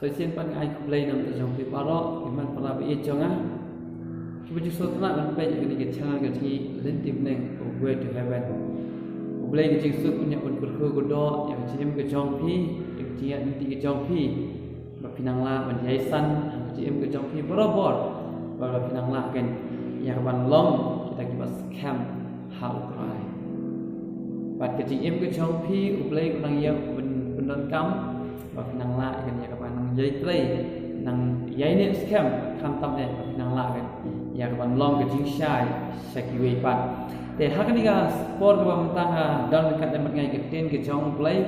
soi sen pan ai play nam ta jong pi paro iman para bi jonga ki bu so tna ban pe ni ke channel ke ti len tim neng way to heaven play ke su punya un kur ko do yang chim ke jong pi ti an ti ke jong pi ba pinang la ban yai san chim ke jong pi bor ba pinang la ken ya ban long kita ki bas scam how cry bat ke chim ke jong pi play ko nang ya ben don kam và năng lại cái này các bạn năng dây play năng dây nè scam tham tâm này năng lại cái nhà các bạn long cái chính sai sai cái way bạn để hai cái này cái sport các bạn tăng don cái này một ngày cái tiền cái trong play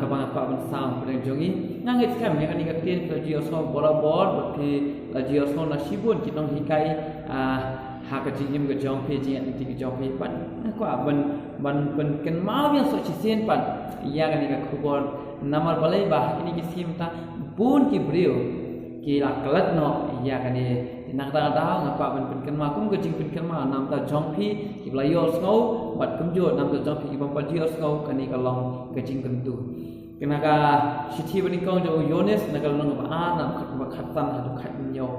các bạn sao cái trong ini ngang cái scam yang ini cái tiền cái jiosho bor berarti là jiosho nasibun kita hikai hai cái chính cái trong phe chính thì cái trong phe bạn có ban kan mau yang so cisen bạn ya cái này cái khubor Namar balai bah ini kisim ta pun ki brio ki la kelat no ya kan ni nak ta da ngapa ban pen ma kum ke jing pen ma nam ta jong phi ki blayo snow bat kum jo nam ta jong phi ki bam pa dio snow kan ni ka long ke jing pen tu kena ka sithi bani kong jo yones na ka long ba a nam khat ba khat tan ha khat nyo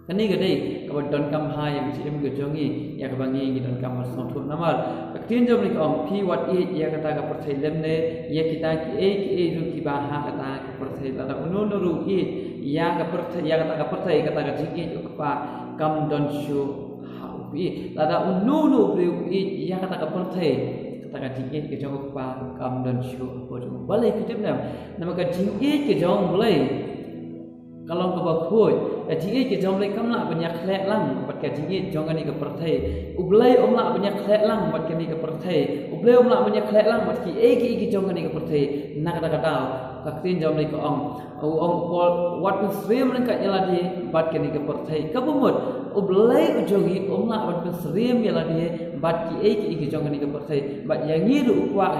kan ni ke dei ka ba don kam ha yang chim ke jongi ya ka bangi ni don kam so thu namar tin jom ni ong phi wat e ya kata ka perthai lem ne ya kita ki e ru ki ba ha kata ka perthai la da unu ru e ya ka perthai ya kata ka jing e ku pa kam don shu ha pi la da unu ru e ya kata ka perthai kata ka jing e ke jong ku pa kam don shu bo jong balai kitip nam ka jing e ke jong balai kalau ka ba khoi jing e ke jong lai kam la banyak khlek lang pat ka jing e jong ani ka perthai ublai omla banyak khlek lang pat ka ni ka perthai ublai omla banyak khlek lang pat ki ki jong ani ka perthai nak ka dau ka tin jom lai ka ong wat ku srim lang ka nyala di pat ka ni ka perthai ka bumut ublai ujogi omla pat ku srim nyala di pat ki jong ani ka perthai pat yang ni ru kwa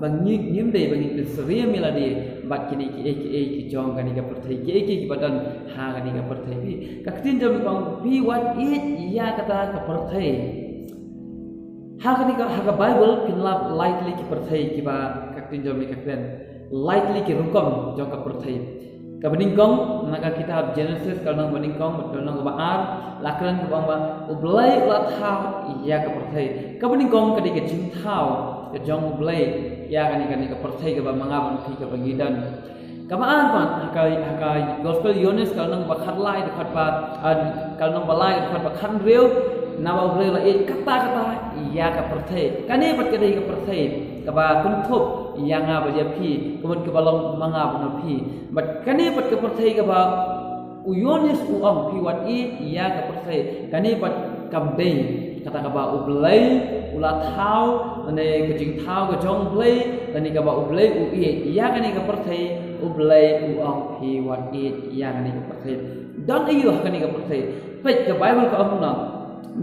bang nyim dei bang ku srim nyala di pat ki ki jong ani ka perthai ki badan ha ani ka perthai pi ka tin jom ka pi wat ya kata ka perthai ha ka bible pinlap lightly ki perthai ki ba ka tin jom ka kren lightly ki rukom jong ka perthai ka beningkong naga kitab Genesis kalau beningkong betul nang ba ar lakran ka bang ba ublai ulat ha ya ka perthai ka beningkong ka dik jing thau ka jong ublai ya kan ka perthai ka ba mangaban ki ka bangidan kamaan pan hakai gospel Yones kalau nang bakhat lai dekat ba kalau nang balai dekat ba khan real nawa real la kata ya ka perthai kani pat ka ka perthai ka ba kun thup ya nga ba ya phi kemun ka balong manga ba phi bat kani pat ka perthai ka ba u Yones u ang phi wat ya ka perthai kani pat kam dei kata ka ba u blai ula thau ane ka jing thau ka jong blai kani ka ba u blai u ya kani ka perthai ublai uang phi wat ya kani ka perthai don ayu kani ka perthai pet ka bible ka amna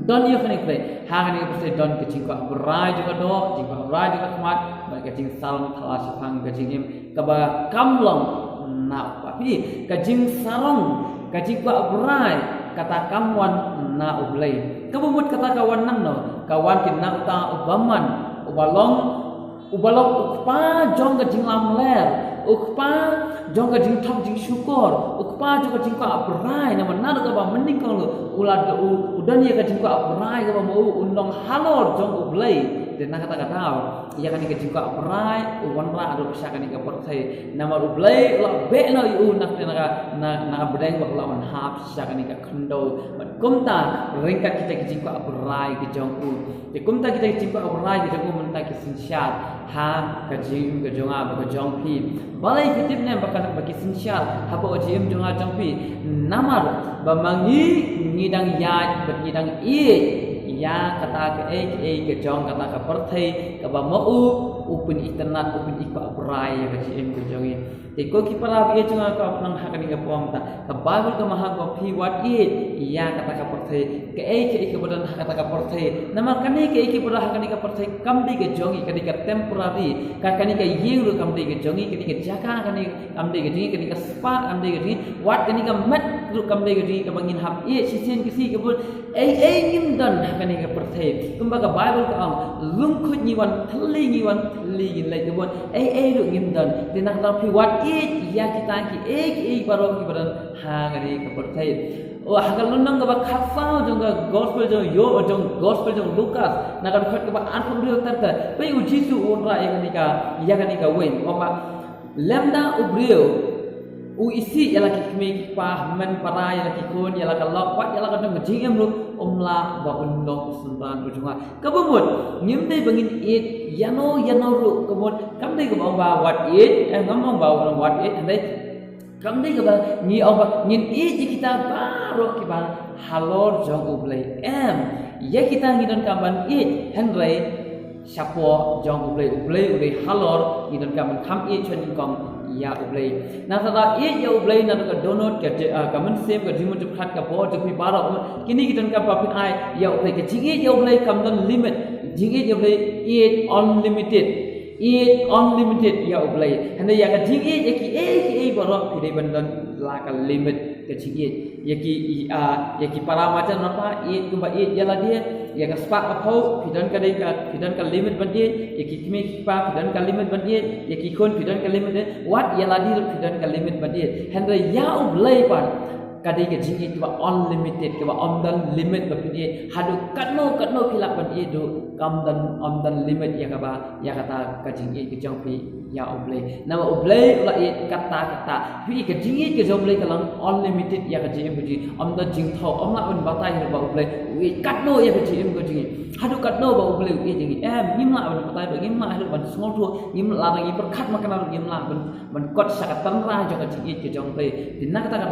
don ayu kani play ha kani ka perthai don ke jing ka brai juga do jing ka brai juga mat ba ka jing salam thala sapang ka jing ka ba kamlong na pa pi ka jing sarong ka jing ka brai kata kamwan na ublai ka bumut kata kawan nang no kawan kin na ta ubaman ubalong ukpa jong ka jing lam ler ukpa jong ka jing thok jing syukur ukpa jong ka jing ka abrai na mana ka ba mending kang ulad udan ya ka jing ka abrai ka ba mau undong halor jong ublai de na kata tau ya kan ka jing ka abrai uwan ra ado bisa kan ka perthai nama ublai la be na u nak na bedeng ba lawan hap bisa kan ka khando kumta ringka kita ka jing ka abrai ka jong u de kumta kita ka jing ka abrai ka jong u menta ki sinsyat ha ka jing ka jong a ka jong pi balai kitip ne bakal bagi sinsyal habo jim jong a jong pi namar bamangi ngidang ya ngidang ya kata ke jong kata ka perthai ka ba mau upin internet upin ikpa abrai ka jim ka jong i te ko ki para ye jong ka nang hakani ka pom ta ka bible ka maha ko phi wat ya kata ka perthai ke badan kata ka perthai namar kani ke pada hakani ka perthai kam di ka jong i kani ka temporary ka kani ka yeng ru kam di ka jong i kani ka jaka kani kam di ka jing kani ka spa kam di ka jing wat kani ka mat ru kam di ka jing ka bangin hap sisen kisi ka bun ngim dan hakani ka perthai kumba ka bible ka ang lung khut ni wan thli ngin lai ka bun ru ngim dan de nak ta phi wat ya kita ki baro ki baran hangani ka perthai o hagal nang ka ba khafau jong gospel jong gospel jong Lukas na ka khot ka ba an ru tar ta pe u Jisu onra ya kani ka wen o ma lemda ubriu u isi yala ki kme ki pa men para yala ki kon yala ka lok wat yala ka dong jing em lu omla ba unno sunban rujunga kabumut nyimte bangin it yano ru kemut kamdei ka ba wat it ngamong ba wat it andai kamdei ka ba ni oba nyin it kita baro ki ba halor jong ublei ya kita ngidon kamban it henrei Siapa jong ublei halor ngidon kamban kam it chon kom ya ublei na sada ya ublei na ka donut ka kaman sem ka jimun tu khat ka bo tu pi baro kini kitan ka pa pin ai ya ublei ka jingi ya ublei kam don limit jingi ya ublei it unlimited ya ublei hande ya ka jingi ya ki baro pidai bandan la ka limit ka jingi ya ki para macam apa it kumba it ya la dia ya ka spark apau pidan ka limit ban dia ya ki kme pa pidan ka limit ban dia ya ki kon pidan ka limit dia wat ya la dia pidan ka limit ban dia hande ya ublei pan kadai ka jingi ka unlimited ka on dan limit ba dia hadu katno khilap ban dia do kam dan on dan limit ya ka ba ya kata ka jingi ka jong pi ya ublei nama ublei ula it kata pi ka jingi ka jong ublei kalang unlimited ya ka jingi buji on dan jing tho om la ban batai ba ublei wi katno ya ka jingi ko jingi hadu katno ba ublei wi jingi ngim la ban batai ba ngim ma hadu ban small tho ngim la ngi perkhat makana ngim la ban kot sakatan ra jo ka jingi ka jong ublei dinna kata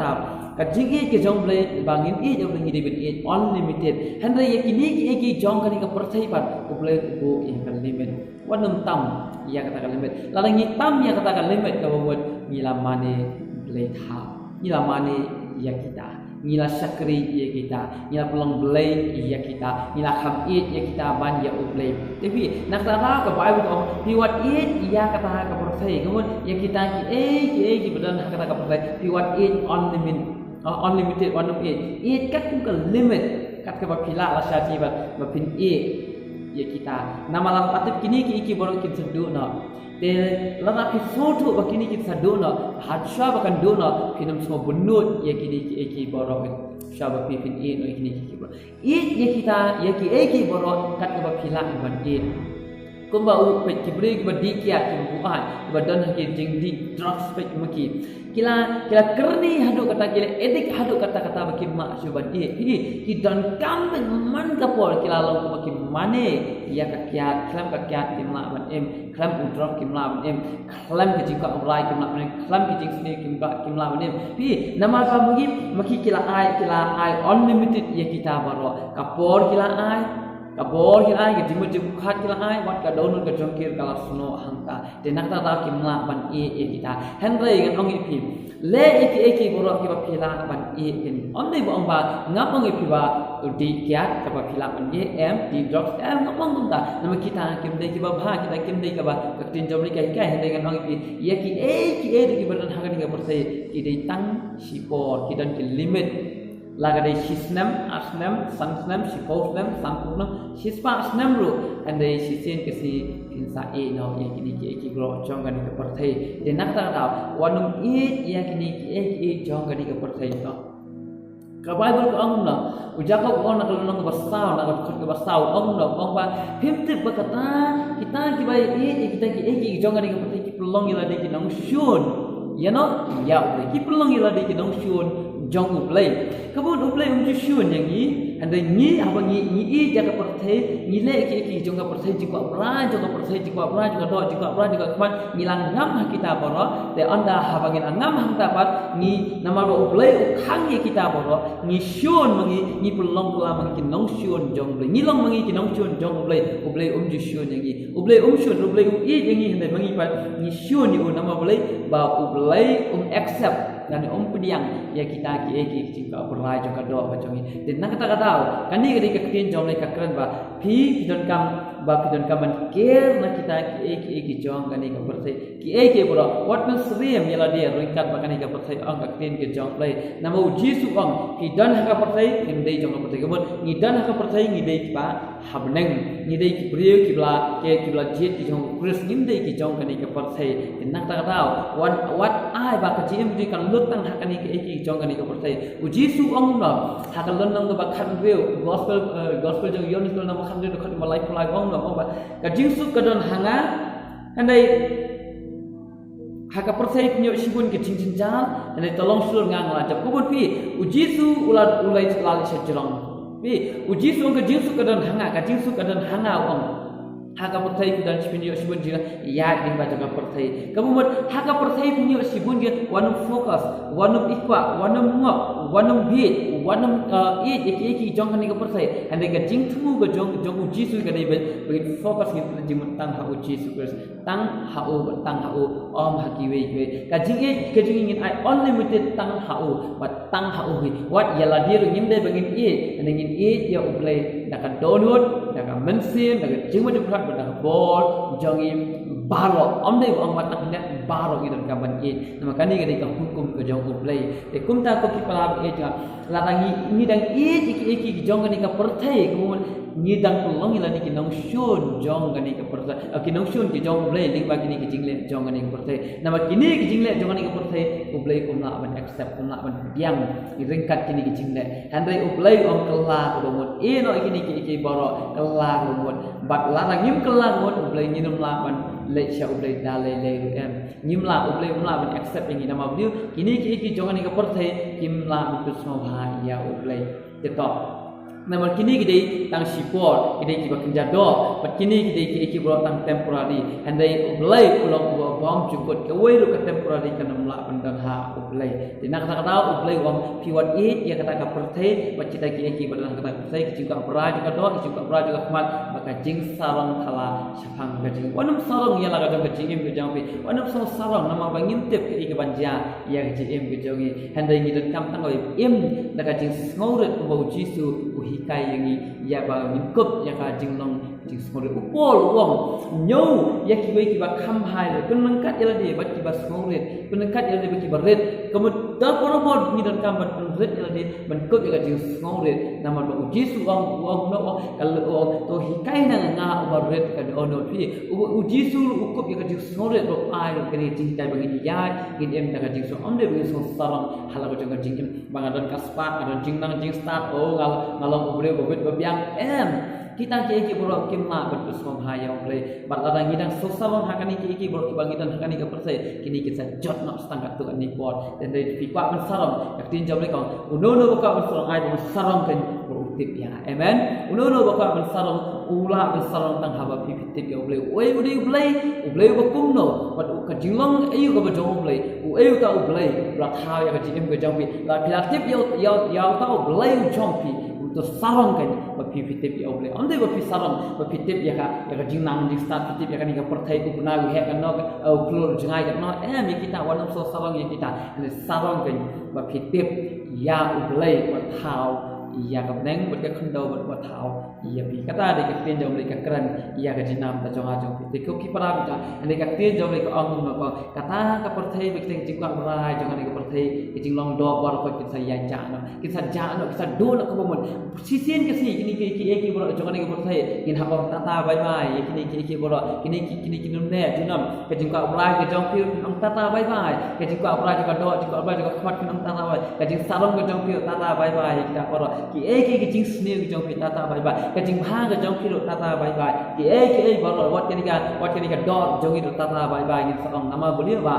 ka jingi ke jong ublei bangin i jong ngi debit i unlimited henry ya kini ki jong kani ka perthai pan ublei ko i kan limit wanam tam ya kata kan limit lalang tam ya kata kan limit ka buat ngila mane ublei tha ngila mane ya kita ngila sakri ya kita ngila pelong belai ya kita ngila kham it ya kita ban ya ublei tapi nak tara ka bible ko piwat it ya kata ka perthai kemudian ya kita ki bedan kata ka perthai piwat it unlimited one of it kat ku ka limit kat ka bapila la syati ba bapin ya kita nama lam atip kini ki borok kin sedu na de la ki foto ba kini ki sedu na hadsha ba kan do na kinam semua bunut ya kini ki borok syaba pin no kini ki borok ya kita ya ki borok kat ka bapila ban kumba u pe kibri ba dikiat ku buat ba dan ki jing di drugs pe maki kila kerni hadu kata kila edik hadu kata baki mak syuban ki dan kam man kapor kila long baki mane ya kakiat klam kakiat kimla ban klam udrok kimla ban klam ke jika ulai kimla ban klam ke jing sini kimla ban nama pa maki kila ai unlimited ya kita baro kapor kila ai kabor kila ai jimu khat kila ai wat ka donut ka jongkir kala suno hangta de nakta ta kimla ban kita henry ngan ong ipi le eki borok ki ba phila ban ken on dei bong ba ngapong ipi ba di kiat ka ba phila ban di drops ngapong ta nama kita kim dei ki ba bha kita kim dei ka ba ka tin jom kai henry ngan ong ipi ye ki ki badan hagan ka persai ki dei tang sipor ki dan ki limit laga dei sisnam asnam sangsnam siposnam sangpunam sispa asnam ru and dei sisen ke si kinsa no ye kini ki gro jongan ke perthai de nak ta ta wanum ye kini ki jongan ke perthai no ka bible ko ang na ujaka ko na kalunong ke basau na ka basau ang no ang ba himtip ba kata kita ki bai kita ki jongan ke perthai ki pelong ila de ki nong syun ya no ya ki pelong ila de ki nong syun jong ublei kabun ublei syun yang ni anda ni abang ni jaga perthai ni le ki jong ka perthai jikwa bra juga kman ngilang ngam kita boro te anda habangin ngam hang dapat ni nama ublei khang ye kita boro ni syun mangi ni pelong kula mangi nong syun jong ublei ni long mangi ki nong syun jong ublei syun yang ni ublei syun ublei yang ni hande mangi pa ni syun ni nama ublei ba ublei accept dan pediang ya kita ki jika berai juga do macam ni dan nak kata kani ketika ketin jom le kakran ba pi don kam man care na kita ki jom kani ka perthai ki bro what means rem yala dia ringkat ba kani ka perthai ang ketin ke jom le nama Jisu ang ki dan ka perthai kim dei jom ka perthai kemun ni dan ka perthai ni dei ba habneng ni dei ki priyo ki bla jet ki jom kris nim dei ki jom kani ka perthai dan nak kata what ai ba ka jim ji kan lut tang hakani ke eki jong kani ka pertai ujisu ong no hakal lon nang ba khan view gospel jong yon ko na ba khan view khan malai pulai ong no ba ka jinsu ka don hanga andai haka pertai punyo sibun ke cincin jal andai tolong sulur ngang la jap kubun pi ujisu ulai lali sejrong pi ujisu ka jinsu ka don hanga ong haka pertai ku dan punyo sibun jira ya ding ba jaga pertai kemudian haka pertai punyo sibun ge wanum fokus wanum ikwa wanum ngop wanum beat wanum eki jong kani ka pertai andai ka jing thu ga jong ujisu ka dei bagi fokus ni jing tang ha ujisu tang hau om hakiwe ka jing ingin ai unlimited tang hau but tang hau what yala dir ngin dei bagi ngin ya uplay daka donut daka mensin daka jing ma juprat daka bol jongim baro omde ong matang net baro gidan kaban nama kani gadi ka hukum ka jong uplay te kumta ko kipala ja latangi ni dang eki jong kani ka perthai kemudian ni dang tulong ila ni kinong shun jong kani ka perthai kinong shun ki jong uplay ling ba kini ki jingle jong kani ka perthai nama kini ki jingle jong kani ka perthai uplay kumna ban accept kumna ban diam ringkat kini ki jingle handai uplay ong kala rumut no kini ki baro kala rumut bat latangim kala rumut uplay ni nom la ban le sha uplay dale le nyimla uplay ban accept ini nama beliau kini ki jong kani ka perthai kimla untuk semua ya uplay tetap nama kini kita tang sipor kita kiba kenjado but kini kita kiba tang temporary handai uplay pulang bom jukut ke wei lu ke temporary kan mla pendang ha uplay dina kata uplay wam piwat ya kata ka perthai but kita kiba dalam kata perthai juga beraj juga beraj juga kmat maka jing sarang thala sapang gajing wanum sarang ya laga jong gajing ke jong pi wanum sarang nama bangin tip ke banja ya gajing ke jongi handai ngidan kam tang oi daga jing ngauret ko jisu hikai yang ya ba mingkup ya ka jinglong jing smore upol wong nyau ya kiba kham hai kun nangkat ya de ba kiba smore kun nangkat ya de ba kiba red kemudian da poromod ni dan kambat red ya de mingkup ya jing smore nama do jisu wong no kalau to hikai na nga ba red ka ono pi jisu ukup ya jing smore do ai do kini jing kai bagi ya gin em daga jing so onde bi so sarang hala ko jing jing bangadan kaspat ada jing nang jing start ngalong ubre bobet babiang kita ki borok kimla betus mom hayang bre batadang ngidang sosawang hakani ki borok kibangitan hakani ka persai kini kita jot nak setangkat tu ni bor dan dari pikwa bersarong yaktin jawle kau unono baka bersarong ai bersarong kan berutip ya amen unono baka bersarong ula bersarong tang haba pipitip ya ble oi ublei bakumno bat ka jinglong ayu ka bajong ble ayu ta ublei la thau ya ka jim ka jongpi la pilatip ya ta ublei jongpi to sarong kan ba pipitip ya oble ande ba pisarong ba pitip ya ka jingnang jing start pitip ya kan ka perthai ku benawi he kan no klur jengai kan no mi kita wanam so sarong ya kita sarong kan ba pitip ya oble ba thau ya ka neng ba ka khndo ba thau ya bi kata de ka tin jom le ka kran ya ka jinam ta jonga jong pitip ko ki para bita ande ka tin jom le ka ong no ko kata ka perthai bi teng jingkwa brai jonga ne ka perthai jinglong do bar ko kita ya ja no kita do na ka bomon sisien ke si kini ki boro jonga ne ka perthai kin ha ong tata bye bye kini ki boro kini nun ne junam ka jingkwa brai ka jong pi ong tata bye bye ka jingkwa brai ka do jingkwa brai ka khmat kin ong tata bye ka jing sarong ka jong pi tata bye bye kita boro ki jing sne ka jong pi tata bye bye ka jing bha ka jong pi tata bye bye ki boro wat kini ka do jong i tata bye bye kin sarong nama beli ba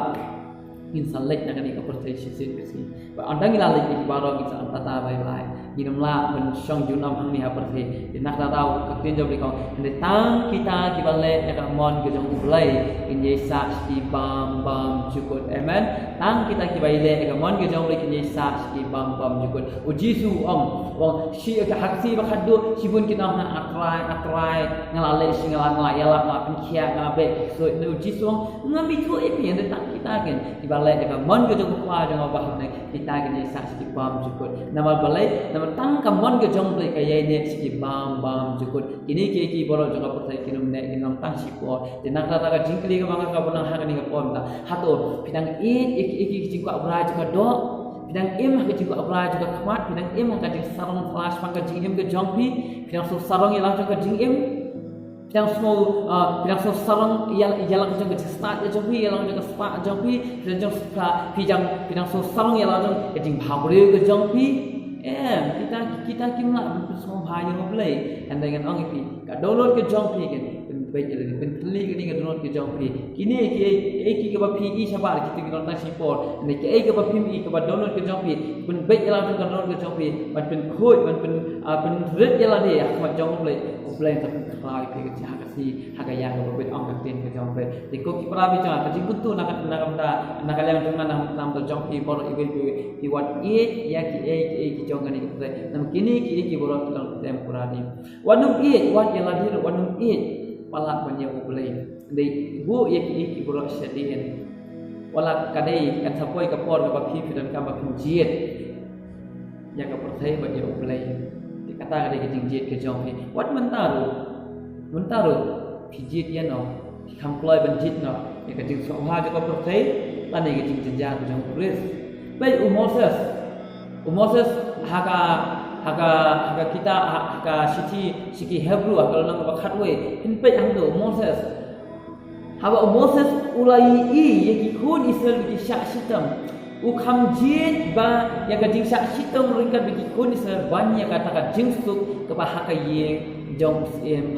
insan lek na kani ka perthai sisien ke si ba andang ila lek ki baro ki sa tata bye bye minumla men song junam hang ni ha perthai nak tau ka tin job ko ande tang kita ki bale ya ka mon ke jong ulai in yesa sti bam jukut amen tang kita ki baile ya ka mon ke jong ulai ki yesa sti bam jukut ujisu wong si ka haksi ba khaddu sibun kita na atrai ngalale si ngala ya la pinkhia ngabe so ujisu ngambi tu epi ande tang kita kan ki bale ya ka mon ke jong kwa jong ba ne kita ki yesa sti bam jukut nama bale tang kamon ke jong play kaya ne si bam jukut ini ki boro jong perthai kinum ne kinum tang sipo denak ta ka jingkli ka bang ka bonang ha ni ka pom ta hato pidang iki jingkwa bra juga do pidang ka jingkwa bra juga khmat pidang ka jing sarong flash pang ka jing ke jong pi pidang so sarong ila ka jing yang semua sarang ialah jong ke start jong pi ialah jong ke spa jong pi jong spa pi jang so sarang ialah jong ke jing bhabre ke jong pi kita kimla semua bahaya ngoblay and dengan ong pi ka download ke jong pi kan baik jadi pentli ke ni download ke jong pi kini ki ke ba pi i sabar kita download sipor ni ke ke ba pi i ke ba download ke jong pi pen baik ialah jong download ke jong pi ban pen khoi ban pen red ialah dia ak jong ngoblay offline tapi kelai ke jahat si hagaya ke bet ong ke tin ke jong pi di ko ki pra bi cha ka jing kuntu nak yang jong nam to jong pi por i be what it ya ki jong kan ni nam kini ki borot dalam temporary wanum it what ialah dia wanum it palak banyak boleh di bu ya ki borot sedien wala kadai kan sapoi ka por ka pi dan ka ba kunjiet ya ka perthai banyak boleh dikata kadai ke jinjiet ke jong pi what mentaru pijit ya no kam kloi banjit no ya ka jing so ha ka perthai tan ni ke jing jenjang ke jong pris baik Moses haka kita haka siki Hebrew kalau nang bakatwe hinpe angdo Moses haba Moses ulai yaki kun Israel bagi syak sitam ukam jin ba yang kajing syak sitam ringkat bagi kun Israel banyak katakan jingsuk kepa haka yeng jong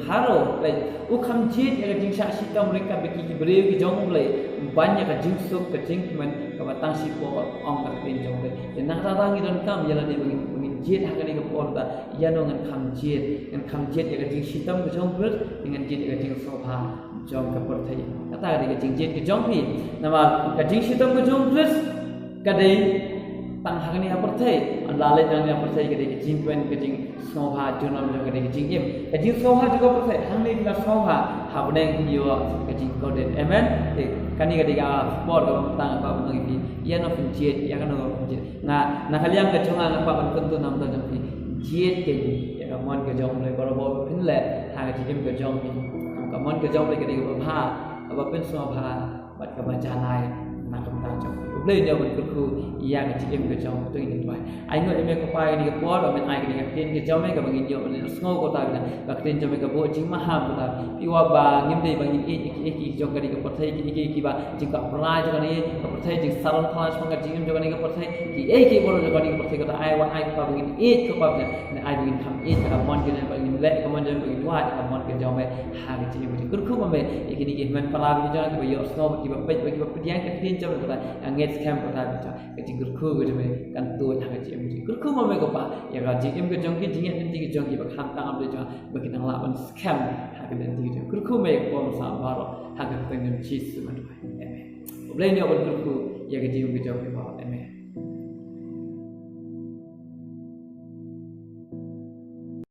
haro like ukam jin yang kajing syak sitam ringkat bagi Hebrew ki jong mulai banyak jingsuk kajing man kepa tang sipo ong ka pin jong le dan nak rangi don kam jalan dia bagi jit haka ni ke porta ia no ngan kam jit yang kajing sitam ke jong brut dengan jit kajing sofa jong ke portai kata dia kajing jit ke jong pi nama kajing sitam ke jong brut kadai tang haka ni portai lalai dan yang portai kadai kajing pen kajing sofa junam jong kadai kajing sofa juga portai hang ni bila sofa habneng yo kajing kodet amen kani kadai ka sport ka tang apa bang pi ia no jit ia kan no jit na kalian ke chonga apa ban kuntu nam to jong pi jit ke ya ka mon ke jong le borobo pin le ha ka jim ke jong pi ka mon ke jong le kadai ka bha apa pin so bha bat ka baca nai na kam ta jong le nya ban ku ia ka jim ke jong tu ni twai ai ngo me ko pai ni ka por ba men ai ka ni ka tin ke jong me ka bang yo le sngo ko ta ka tin jong me ka bo jing ma ha ko ta pi wa ba ngim dei bang ki jong ka ni ka por thai ki ba jing ka pra jong ni ka por thai jing saran khas pang ka jing jong ni ka por thai ki boro jong ni ka por thai ka ta ai wa ai pa bang it ko pa ne ai bang tham it ka mon ki ne bang le ka mon jong bang dua ka mon ke jong me ha ki jing ni kur khu ma me ki ni ki men pra bi jong ki ba yo sngo ki ba pe ki ba piang ka tin jong ka ta nget scam ko ta bi jong ka jing kur khu ke me kan tu ha ka jing ni kur khu ma me ko pa ya ka jing ke jong ki jing ni ki jong ki ba kham ta am de jong ba ki nang la ban scam ha ka den ti jong kur khu me ko sa ba ro ha ka ten ni chi su ma tu amen boleh ni obat kur khu ya ka jing ke jong ki ba amen